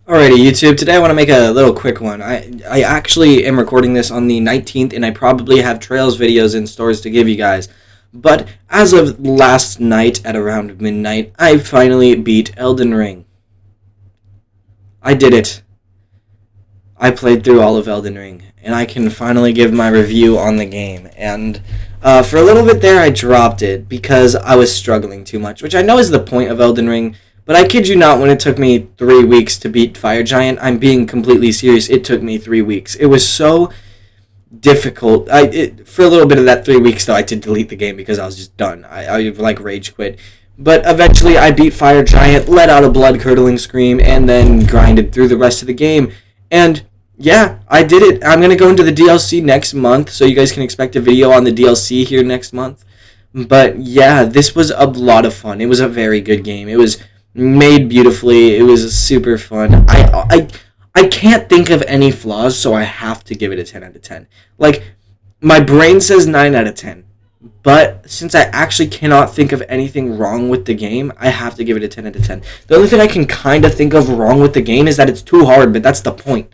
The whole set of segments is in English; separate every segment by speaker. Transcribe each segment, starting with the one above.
Speaker 1: Alrighty, YouTube. Today I want to make a little quick one. I actually am recording this on the 19th, and I probably have Trails videos in stores to give you guys. But as of last night at around midnight, I finally beat Elden Ring. I did it. I played through all of Elden Ring, and I can finally give my review on the game. And for a little bit there, I dropped it because I was struggling too much, which I know is the point of Elden Ring. But I kid you not, when it took me 3 weeks to beat Fire Giant, I'm being completely serious. It took me 3 weeks. It was so difficult. For a little bit of that 3 weeks, though, I did delete the game because I was just done. I like rage quit. But eventually, I beat Fire Giant, let out a blood-curdling scream, and then grinded through the rest of the game. And yeah, I did it. I'm going to go into the DLC next month, so you guys can expect a video on the DLC here next month. But yeah, this was a lot of fun. It was a very good game. It was made beautifully. It was super fun. I can't think of any flaws, so I have to give it a 10 out of 10. Like, my brain says 9 out of 10. But since I actually cannot think of anything wrong with the game, I have to give it a 10 out of 10. The only thing I can kind of think of wrong with the game is that it's too hard, but that's the point.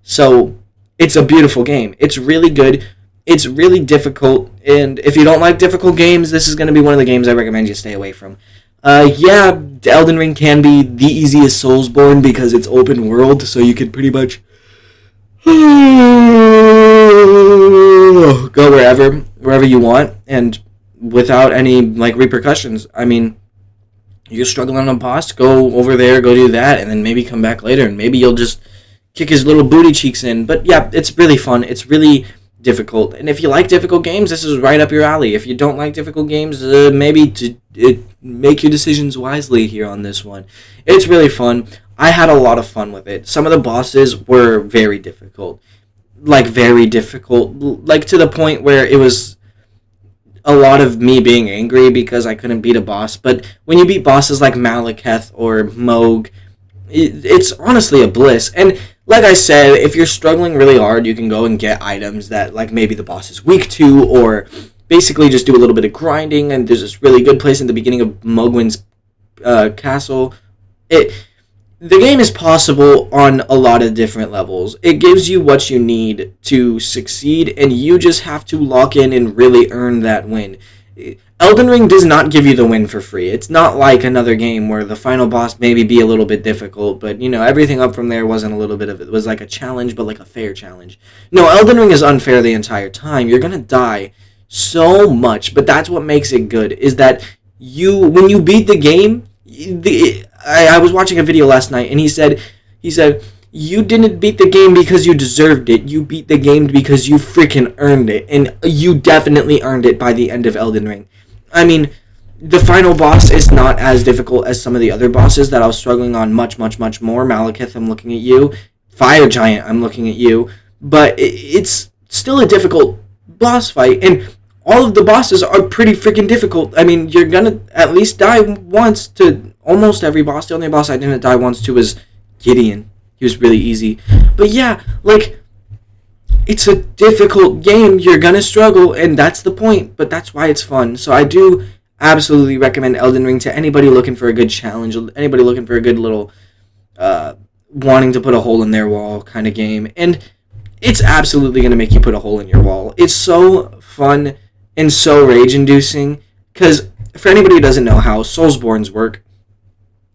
Speaker 1: So, it's a beautiful game. It's really good. It's really difficult, and if you don't like difficult games, this is going to be one of the games I recommend you stay away from. Yeah, Elden Ring can be the easiest Soulsborne because it's open world, so you can pretty much go wherever you want, and without any like repercussions. I mean, you're struggling on a boss, go over there, go do that, and then maybe come back later, and maybe you'll just kick his little booty cheeks in. But yeah, it's really fun. It's really difficult, and if you like difficult games, this is right up your alley. If you don't like difficult games, maybe make your decisions wisely here on this one. It's really fun. I had a lot of fun with it. Some of the bosses were very difficult, like to the point where it was a lot of me being angry because I couldn't beat a boss. But when you beat bosses like Malekith or Moog, it's honestly a bliss. And like I said, if you're struggling really hard, you can go and get items that like maybe the boss is weak to, or basically just do a little bit of grinding. And there's this really good place in the beginning of Mogwin's castle. The game is possible on a lot of different levels. It gives you what you need to succeed, and you just have to lock in and really earn that win. Elden Ring does not give you the win for free. It's not like another game where the final boss maybe be a little bit difficult, but everything up from there wasn't a little bit of it. It was like a challenge, but like a fair challenge. No, Elden Ring is unfair the entire time. You're gonna die so much, but that's what makes it good, is that when you beat the game, I was watching a video last night, and he said, you didn't beat the game because you deserved it. You beat the game because you freaking earned it. And you definitely earned it by the end of Elden Ring. I mean, the final boss is not as difficult as some of the other bosses that I was struggling on much, much, much more. Malekith, I'm looking at you. Fire Giant, I'm looking at you. But it's still a difficult boss fight. And all of the bosses are pretty freaking difficult. I mean, you're going to at least die once to almost every boss. The only boss I didn't die once to was Gideon. He was really easy. But yeah, like, it's a difficult game. You're gonna struggle, and that's the point. But that's why it's fun. So I do absolutely recommend Elden Ring to anybody looking for a good challenge, anybody looking for a good little wanting to put a hole in their wall kind of game. And it's absolutely gonna make you put a hole in your wall. It's so fun and so rage-inducing. Because for anybody who doesn't know how Soulsborns work,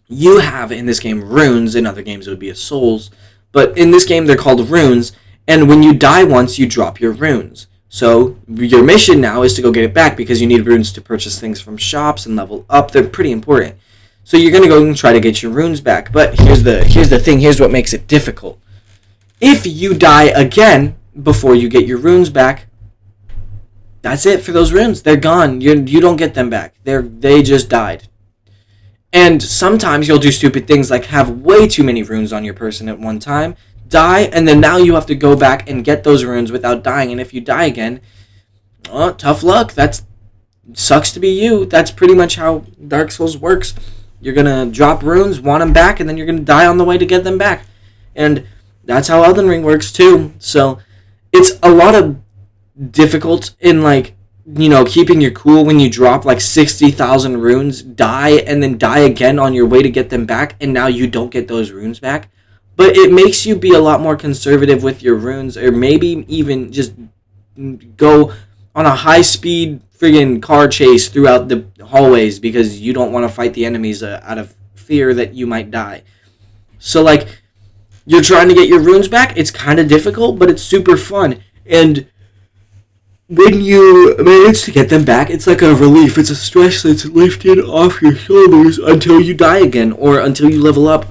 Speaker 1: you have in this game runes. In other games it would be a souls, but in this game they're called runes, and when you die once, you drop your runes. So your mission now is to go get it back, because you need runes to purchase things from shops and level up. They're pretty important. So you're going to go and try to get your runes back. But here's the thing, here's what makes it difficult. If you die again before you get your runes back, that's it for those runes. They're gone. You don't get them back. They just died. And sometimes you'll do stupid things like have way too many runes on your person at one time, die, and then now you have to go back and get those runes without dying. And if you die again, oh, tough luck. That sucks to be you. That's pretty much how Dark Souls works. You're going to drop runes, want them back, and then you're going to die on the way to get them back. And that's how Elden Ring works too. So it's a lot of difficult in like keeping your cool when you drop like 60,000 runes, die, and then die again on your way to get them back, and now you don't get those runes back. but it makes you be a lot more conservative with your runes, or maybe even just go on a high speed friggin' car chase throughout the hallways because you don't want to fight the enemies out of fear that you might die. So like, you're trying to get your runes back. It's kind of difficult, but it's super fun. And when you manage to get them back, it's like a relief. It's a stress that's lifted off your shoulders until you die again or until you level up.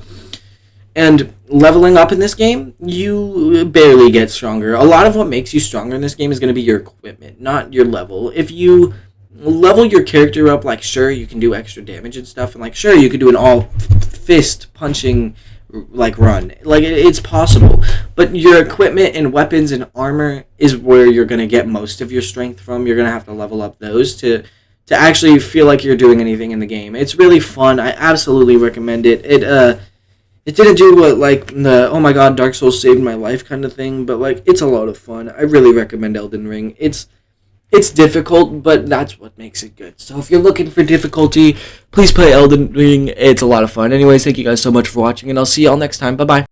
Speaker 1: And leveling up in this game, you barely get stronger. A lot of what makes you stronger in this game is going to be your equipment, not your level. If you level your character up, like, sure, you can do extra damage and stuff, and, like, sure, you can do an all-fist punching, like, run. Like, it's possible. But your equipment and weapons and armor is where you're going to get most of your strength from. You're going to have to level up those to actually feel like you're doing anything in the game. It's really fun. I absolutely recommend it. It didn't do what, like, the, oh my god, Dark Souls saved my life kind of thing, but, like, it's a lot of fun. I really recommend Elden Ring. It's difficult, but that's what makes it good. So if you're looking for difficulty, please play Elden Ring. It's a lot of fun. Anyways, thank you guys so much for watching, and I'll see y'all next time. Bye-bye.